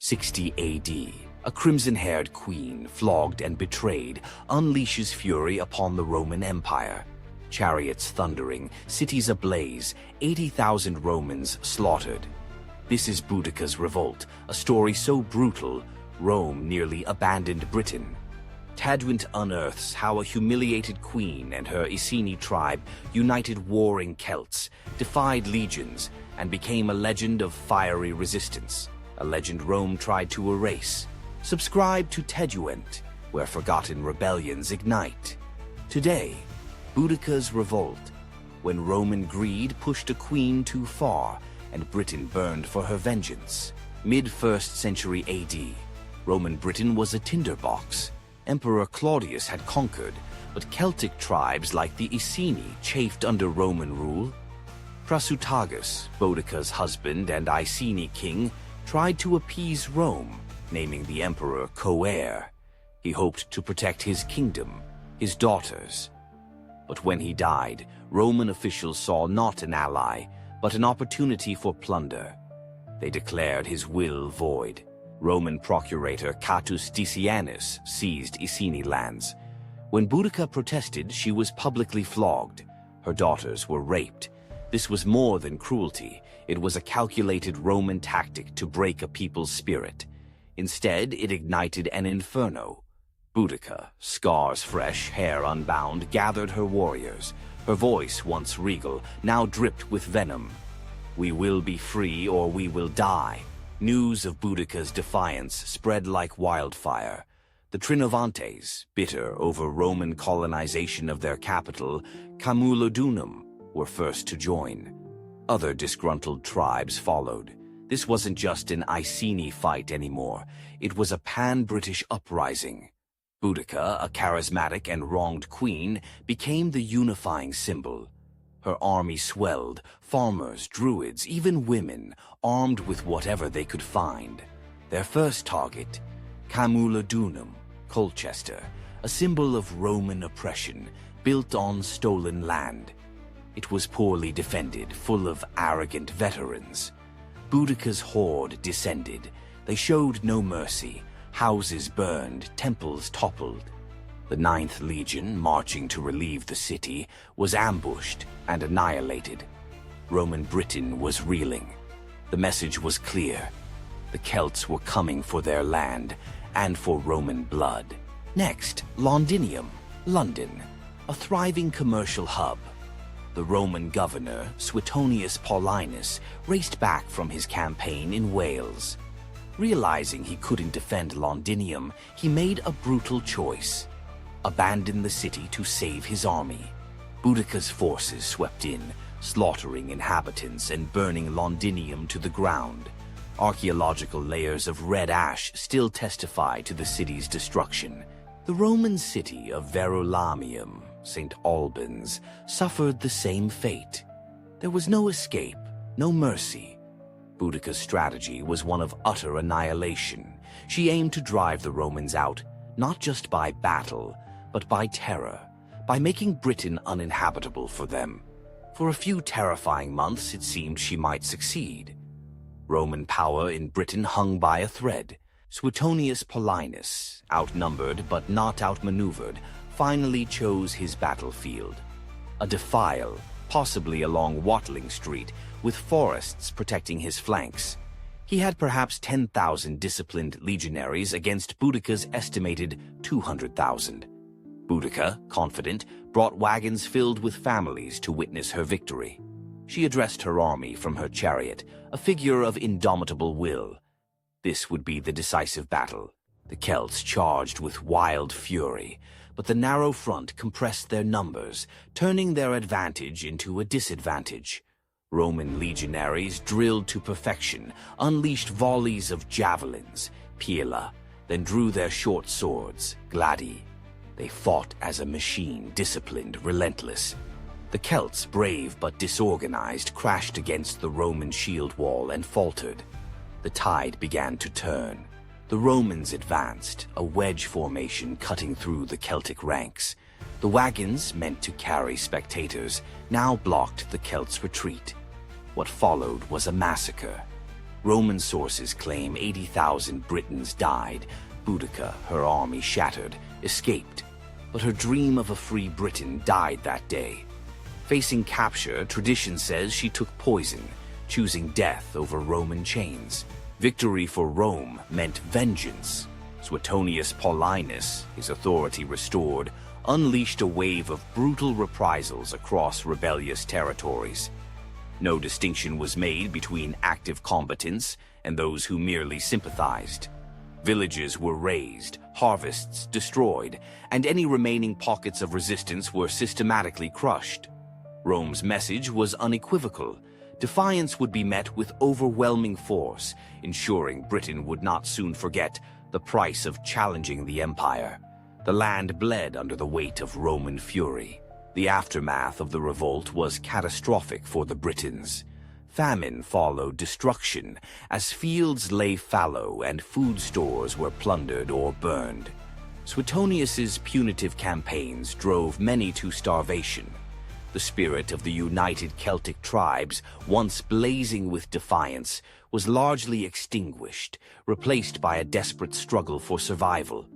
60 AD, a crimson-haired queen, flogged and betrayed, unleashes fury upon the Roman Empire. Chariots thundering, cities ablaze, 80,000 Romans slaughtered. This is Boudica's Revolt, a story so brutal, Rome nearly abandoned Britain. Teduent unearths how a humiliated queen and her Iceni tribe united warring Celts, defied legions, and became a legend of fiery resistance, a legend Rome tried to erase. Subscribe to Teduent, where forgotten rebellions ignite. Today, Boudica's Revolt, when Roman greed pushed a queen too far and Britain burned for her vengeance. Mid-1st century AD, Roman Britain was a tinderbox. Emperor Claudius had conquered, but Celtic tribes like the Iceni chafed under Roman rule. Prasutagus, Boudica's husband and Iceni king, tried to appease Rome, naming the emperor co-heir. He hoped to protect his kingdom, his daughters. But when he died, Roman officials saw not an ally, but an opportunity for plunder. They declared his will void. Roman procurator Catus Decianus seized Iceni lands. When Boudica protested, she was publicly flogged. Her daughters were raped. This was more than cruelty. It was a calculated Roman tactic to break a people's spirit. Instead, it ignited an inferno. Boudica, scars fresh, hair unbound, gathered her warriors. Her voice, once regal, now dripped with venom. "We will be free or we will die." News of Boudica's defiance spread like wildfire. The Trinovantes, bitter over Roman colonization of their capital, Camulodunum, were first to join. Other disgruntled tribes followed. This wasn't just an Iceni fight anymore. It was a pan-British uprising. Boudica, a charismatic and wronged queen, became the unifying symbol. Her army swelled, farmers, druids, even women, armed with whatever they could find. Their first target, Camulodunum, Colchester, a symbol of Roman oppression, built on stolen land. It was poorly defended, full of arrogant veterans. Boudica's horde descended. They showed no mercy. Houses burned, temples toppled. The 9th Legion, marching to relieve the city, was ambushed and annihilated. Roman Britain was reeling. The message was clear. The Celts were coming for their land and for Roman blood. Next, Londinium, London, a thriving commercial hub. The Roman governor, Suetonius Paulinus, raced back from his campaign in Wales. Realizing he couldn't defend Londinium, he made a brutal choice. Abandon the city to save his army. Boudica's forces swept in, slaughtering inhabitants and burning Londinium to the ground. Archaeological layers of red ash still testify to the city's destruction. The Roman city of Verulamium, St. Albans, suffered the same fate. There was no escape, no mercy. Boudica's strategy was one of utter annihilation. She aimed to drive the Romans out, not just by battle, but by terror, by making Britain uninhabitable for them. For a few terrifying months, it seemed she might succeed. Roman power in Britain hung by a thread. Suetonius Paulinus, outnumbered but not outmaneuvered, finally chose his battlefield. A defile, possibly along Watling Street, with forests protecting his flanks. He had perhaps 10,000 disciplined legionaries against Boudica's estimated 200,000. Boudica, confident, brought wagons filled with families to witness her victory. She addressed her army from her chariot, a figure of indomitable will. This would be the decisive battle. The Celts charged with wild fury, but the narrow front compressed their numbers, turning their advantage into a disadvantage. Roman legionaries, drilled to perfection, unleashed volleys of javelins, piela, then drew their short swords, gladi. They fought as a machine, disciplined, relentless. The Celts, brave but disorganized, crashed against the Roman shield wall and faltered. The tide began to turn. The Romans advanced, a wedge formation cutting through the Celtic ranks. The wagons, meant to carry spectators, now blocked the Celts' retreat. What followed was a massacre. Roman sources claim 80,000 Britons died. Boudica, her army shattered, escaped, but her dream of a free Britain died that day. Facing capture, tradition says she took poison, choosing death over Roman chains. Victory for Rome meant vengeance. Suetonius Paulinus, his authority restored, unleashed a wave of brutal reprisals across rebellious territories. No distinction was made between active combatants and those who merely sympathized. Villages were razed, harvests destroyed, and any remaining pockets of resistance were systematically crushed. Rome's message was unequivocal. Defiance would be met with overwhelming force, ensuring Britain would not soon forget the price of challenging the empire. The land bled under the weight of Roman fury. The aftermath of the revolt was catastrophic for the Britons. Famine followed destruction, as fields lay fallow and food stores were plundered or burned. Suetonius's punitive campaigns drove many to starvation. The spirit of the united Celtic tribes, once blazing with defiance, was largely extinguished, replaced by a desperate struggle for survival.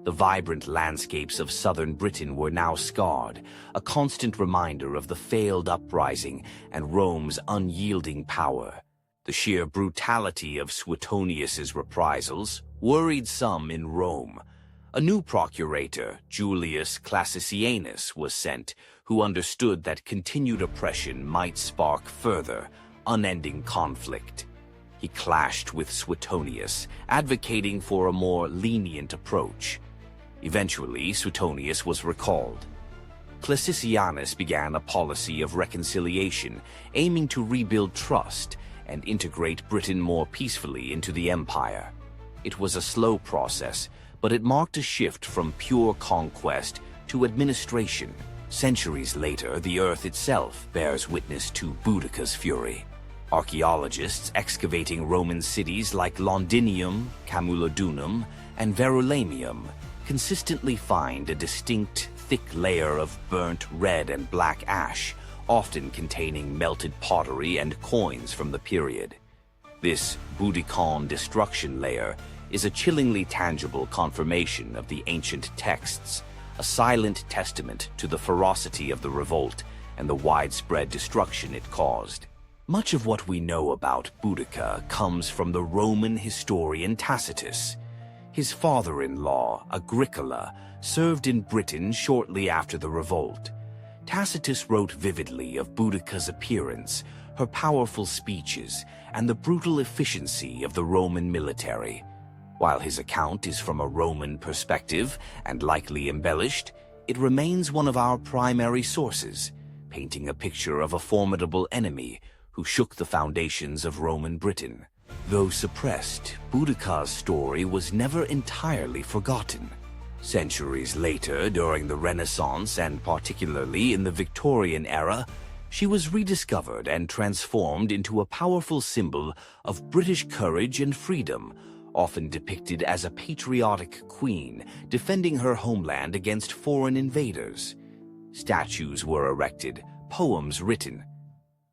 The vibrant landscapes of southern Britain were now scarred, a constant reminder of the failed uprising and Rome's unyielding power. The sheer brutality of Suetonius's reprisals worried some in Rome. A new procurator, Julius Classicianus, was sent, who understood that continued oppression might spark further, unending conflict. He clashed with Suetonius, advocating for a more lenient approach. Eventually, Suetonius was recalled. Classicianus began a policy of reconciliation, aiming to rebuild trust and integrate Britain more peacefully into the empire. It was a slow process, but it marked a shift from pure conquest to administration. Centuries later, the earth itself bears witness to Boudica's fury. Archaeologists excavating Roman cities like Londinium, Camulodunum, and Verulamium consistently find a distinct, thick layer of burnt red and black ash, often containing melted pottery and coins from the period. This Boudican destruction layer is a chillingly tangible confirmation of the ancient texts, a silent testament to the ferocity of the revolt and the widespread destruction it caused. Much of what we know about Boudica comes from the Roman historian Tacitus. His father-in-law, Agricola, served in Britain shortly after the revolt. Tacitus wrote vividly of Boudica's appearance, her powerful speeches, and the brutal efficiency of the Roman military. While his account is from a Roman perspective and likely embellished, it remains one of our primary sources, painting a picture of a formidable enemy who shook the foundations of Roman Britain. Though suppressed, Boudica's story was never entirely forgotten. Centuries later, during the Renaissance and particularly in the Victorian era, she was rediscovered and transformed into a powerful symbol of British courage and freedom, often depicted as a patriotic queen defending her homeland against foreign invaders. Statues were erected, poems written.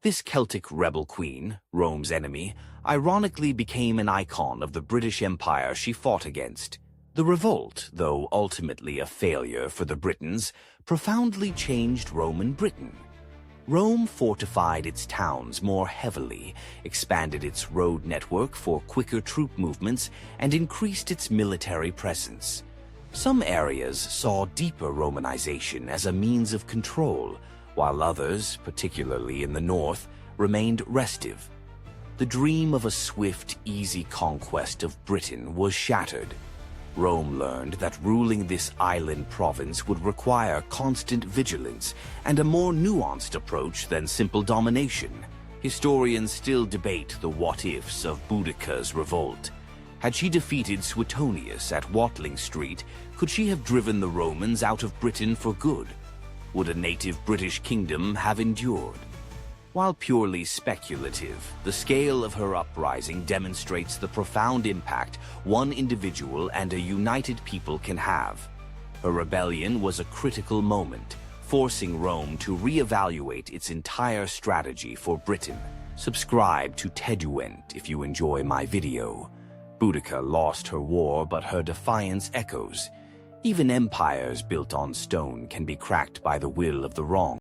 This Celtic rebel queen, Rome's enemy, ironically became an icon of the British Empire she fought against. The revolt, though ultimately a failure for the Britons, profoundly changed Roman Britain. Rome fortified its towns more heavily, expanded its road network for quicker troop movements, and increased its military presence. Some areas saw deeper Romanization as a means of control, while others, particularly in the north, remained restive. The dream of a swift, easy conquest of Britain was shattered. Rome learned that ruling this island province would require constant vigilance and a more nuanced approach than simple domination. Historians still debate the what-ifs of Boudica's revolt. Had she defeated Suetonius at Watling Street, could she have driven the Romans out of Britain for good? Would a native British kingdom have endured? While purely speculative, the scale of her uprising demonstrates the profound impact one individual and a united people can have. Her rebellion was a critical moment, forcing Rome to reevaluate its entire strategy for Britain. Subscribe to Teduent if you enjoy my video. Boudica lost her war, but her defiance echoes. Even empires built on stone can be cracked by the will of the wrong.